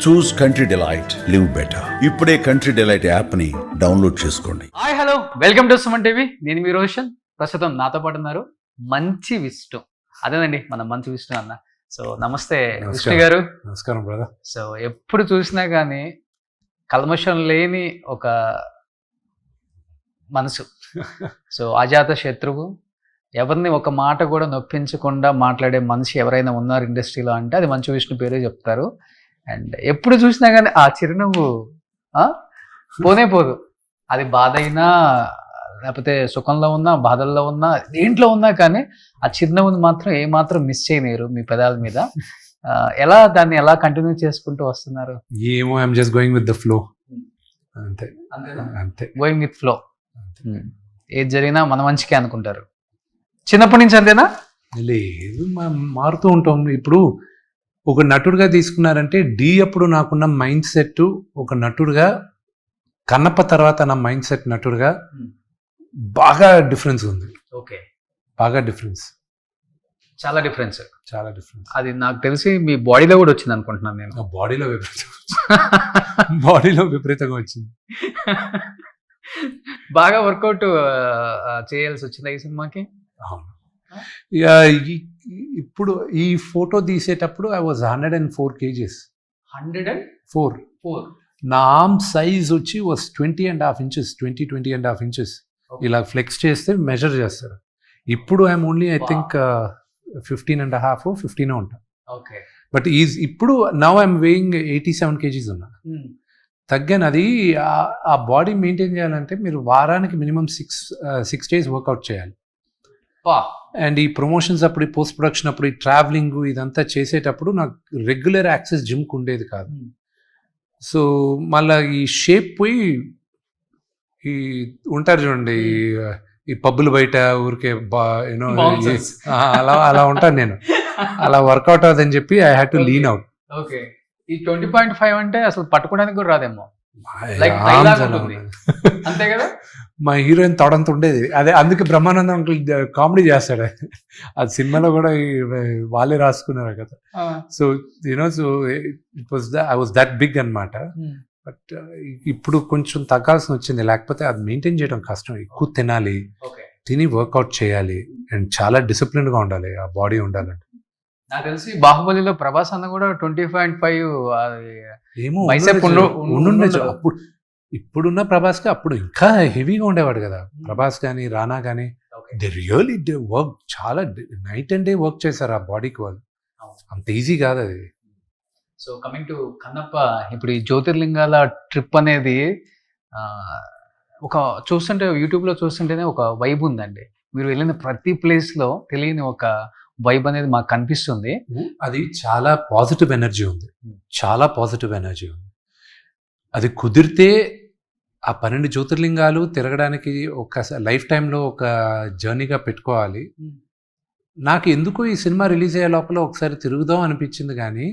చూస్ country delight, live better. ఇప్పుడే country delight app ని download చేసుకోండి. Hi hello, welcome to Suman TV. నేను మీ రోషన్. ప్రస్తుతం నాతో పాటు ఉన్నారు మంచి విష్ణు. అదేనండి మన మంచి విష్ణు అన్న. సో నమస్తే విష్ణు గారు. నమస్కారం బ్రదర్. సో ఎప్పుడు చూసినా కానీ కల్మషం లేని ఒక మనసు. సో అజాత శత్రువు, ఎవరిని ఒక మాట కూడా నొప్పించకుండా మాట్లాడే మనిషి ఎవరైనా ఉన్నారు ఇండస్ట్రీలో అంటే అది మంచు విష్ణు పేరే చెప్తారు. అండ్ ఎప్పుడు చూసినా కానీ ఆ చిరునవ్వు పోనే పోదు. అది బాధ అయినా లేకపోతే సుఖంలో ఉన్నా, బాధల్లో ఉన్నా, దేంట్లో ఉన్నా కానీ ఆ చిరునవ్వుని మాత్రం ఏమాత్రం మిస్ చేయలేరు మీ పెదాల మీద. దాన్ని ఎలా కంటిన్యూ చేసుకుంటూ వస్తున్నారు? ఏమో, I'm just going with the flow. అంతే అంతే, గోయింగ్ విత్ ఫ్లో. ఏది జరిగినా మన మంచికే అనుకుంటారు. చిన్నప్పటి నుంచి అంతేనా? లేదు, మారుతూ ఉంటాం. ఇప్పుడు ఒక నటుడుగా తీసుకున్నారంటే అప్పుడు నాకున్న మైండ్ సెట్ ఒక నటుడుగా, కన్నప్ప తర్వాత నా మైండ్ సెట్ నటుడుగా బాగా డిఫరెన్స్ ఉంది. ఓకే, బాగా డిఫరెన్స్, చాలా డిఫరెన్స్. చాలా డిఫరెన్స్. అది నాకు తెలిసి మీ బాడీలో కూడా వచ్చింది అనుకుంటున్నాను నేను. బాడీలో విపరీతంగా వచ్చింది. బాగా వర్కౌట్ చేయాల్సి వచ్చింది ఈ సినిమాకి. ఇప్పుడు ఈ ఫోటో తీసేటప్పుడు ఐ వాజ్ 104 kgs. 104. నా ఆర్మ్ సైజ్ వచ్చి వాజ్ 20.5 inches. 20.5 inches. ఇలా ఫ్లెక్స్ చేస్తే మెజర్ చేస్తారు. ఇప్పుడు ఐఎమ్ ఓన్లీ ఐ థింక్ 15.5 15 ఉంటా. ఓకే, బట్ ఇప్పుడు నౌ ఐఎమ్ వేయింగ్ 87 kgs ఉన్నా. తగ్గాను. అది ఆ బాడీ మెయింటైన్ చేయాలంటే మీరు వారానికి మినిమం 6 days వర్కౌట్ చేయాలి. అండ్ ఈ ప్రమోషన్స్ అప్పుడు, ఈ పోస్ట్ ప్రొడక్షన్ అప్పుడు, ఈ ట్రావెలింగ్ ఇదంతా చేసేటప్పుడు నాకు రెగ్యులర్ యాక్సెస్ జిమ్కి ఉండేది కాదు. సో మళ్ళీ ఈ షేప్ పోయి ఈ ఉంటారు చూడండి, ఈ పబ్బులు బయట ఊరికే యూనో అలా ఉంటాను నేను. అలా వర్కౌట్ అవుతుందని చెప్పి I had to lean out. Okay, ఈ 20.5 అంటే అసలు పట్టుకోవడానికి కూడా రాదేమో. అంతే కదా. మా హీరోయిన్ తొడంత ఉండేది. అదే అందుకే బ్రహ్మానందం అంకుల్ కామెడీ చేస్తాడు. అది సినిమాలో కూడా వాళ్ళే రాసుకున్నారు కదా. So you know, so I was that big అన్నమాట. బట్ ఇప్పుడు కొంచెం తగ్గాల్సి వచ్చింది. లేకపోతే అది మెయింటైన్ చేయడం కష్టం. ఎక్కువ తినాలి, తిని వర్కౌట్ చేయాలి, అండ్ చాలా డిసిప్లిన్గా ఉండాలి. ఆ బాడీ ఉండాలంటే. నాకు తెలిసి బాహుబలిలో ప్రభాస్ అన్న కూడా 20.5 ఏమో ఉండుండొచ్చు. అప్పుడు ఇప్పుడున్న ప్రభాస్కి అప్పుడు ఇంకా హెవీగా ఉండేవాడు కదా. ప్రభాస్ కానీ రానా కానీ దే రియల్లీ వర్క్, చాలా నైట్ అండ్ డే వర్క్ చేశారు ఆ బాడీకి. వాళ్ళు అంత ఈజీ కాదు అది. సో కమింగ్ టు కన్నప్ప, ఇప్పుడు ఈ జ్యోతిర్లింగాల ట్రిప్ అనేది ఒక చూస్తుంటే, యూట్యూబ్లో చూస్తుంటేనే ఒక వైబ్ ఉందండి. మీరు వెళ్ళిన ప్రతి ప్లేస్లో తెలియని ఒక వైబ్ అనేది మాకు కనిపిస్తుంది. అది చాలా పాజిటివ్ ఎనర్జీ ఉంది, చాలా పాజిటివ్ ఎనర్జీ ఉంది. అది కుదిరితే ఆ 12 జ్యోతిర్లింగాలు తిరగడానికి ఒక లైఫ్ టైంలో ఒక జర్నీగా పెట్టుకోవాలి. నాకు ఎందుకో ఈ సినిమా రిలీజ్ అయ్యే లోపల ఒకసారి తిరుగుదాం అనిపించింది. కానీ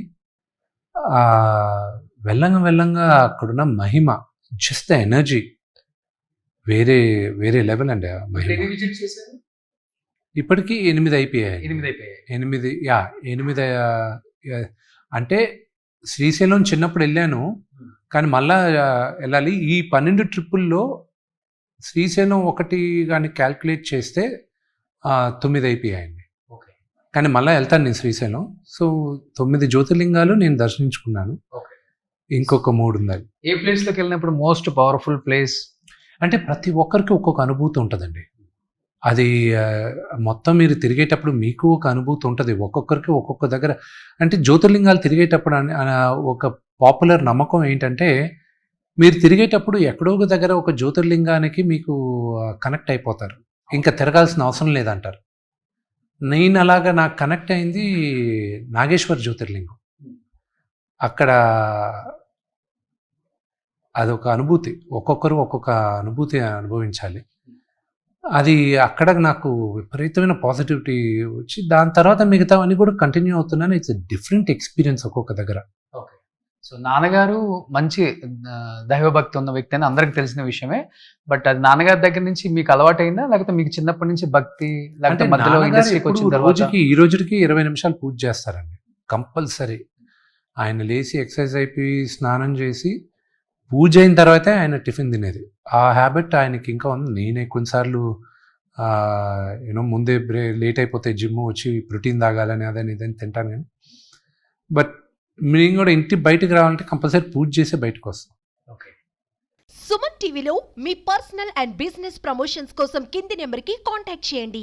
వెళ్ళంగా అక్కడున్న మహిమ, జస్ట్ ద ఎనర్జీ వేరే వేరే లెవెల్ అండి. ఇప్పటికీ 8 అయిపోయాయి. 8 అంటే శ్రీశైలం చిన్నప్పుడు వెళ్ళాను, కానీ మళ్ళా వెళ్ళాలి. ఈ 12 ట్రిప్పుల్లో శ్రీశైలం ఒకటి కానీ క్యాల్కులేట్ చేస్తే 9 అయిపోయాయండి. కానీ మళ్ళీ వెళ్తాను నేను శ్రీశైలం. సో 9 జ్యోతిర్లింగాలు నేను దర్శించుకున్నాను. ఇంకొక 3 ఉన్నాయి. ఏ ప్లేస్లోకి వెళ్ళినప్పుడు మోస్ట్ పవర్ఫుల్ ప్లేస్ అంటే ప్రతి ఒక్కరికి ఒక్కొక్క అనుభూతి ఉంటుందండి. అది మొత్తం మీరు తిరిగేటప్పుడు మీకు ఒక అనుభూతి ఉంటుంది. ఒక్కొక్కరికి ఒక్కొక్క దగ్గర. అంటే జ్యోతిర్లింగాలు తిరిగేటప్పుడు ఒక పాపులర్ నమ్మకం ఏంటంటే, మీరు తిరిగేటప్పుడు ఎక్కడో ఒక దగ్గర ఒక జ్యోతిర్లింగానికి మీకు కనెక్ట్ అయిపోతారు, ఇంకా తిరగాల్సిన అవసరం లేదంటారు. నేను అలాగా నాకు కనెక్ట్ అయింది నాగేశ్వర్ జ్యోతిర్లింగం. అక్కడ అదొక అనుభూతి. ఒక్కొక్కరు ఒక్కొక్క అనుభూతి అనుభవించాలి. అది అక్కడ నాకు విపరీతమైన పాజిటివిటీ వచ్చి, దాని తర్వాత మిగతావన్నీ కూడా కంటిన్యూ అవుతున్నాను. ఇట్స్ డిఫరెంట్ ఎక్స్పీరియన్స్ ఒక్కొక్క దగ్గర. ఓకే, సో నాన్నగారు మంచి దైవభక్తి ఉన్న వ్యక్తి అని అందరికి తెలిసిన విషయమే. బట్ అది నాన్నగారి దగ్గర నుంచి మీకు అలవాటైందా, లేకపోతే మీకు చిన్నప్పటి నుంచి భక్తి, లేకపోతే మధ్యలో ఇండస్ట్రీకి వచ్చిన తర్వాత? ఈ రోజుకి 20 నిమిషాలు పూజ చేస్తారండి కంపల్సరీ. ఆయన లేచి ఎక్సర్సైజ్ అయిపోయి స్నానం చేసి పూజ అయిన తర్వాతే ఆయన టిఫిన్ తినేది. ఆ హ్యాబిట్ ఆయనకి ఇంకా ఉంది. నేనే కొన్నిసార్లు ముందే లేట్ అయిపోతే జిమ్ వచ్చి ప్రోటీన్ తాగాలని అదని ఇదని తింటాను, కానీ బట్ మేము కూడా ఇంటి బయటకు రావాలంటే కంపల్సరీ పూజ చేసే బయటకు వస్తాం. సుమన్ టీవీలో మీ పర్సనల్ అండ్ బిజినెస్ ప్రమోషన్స్ కోసం కింది నెంబర్కి కాంటాక్ట్ చేయండి.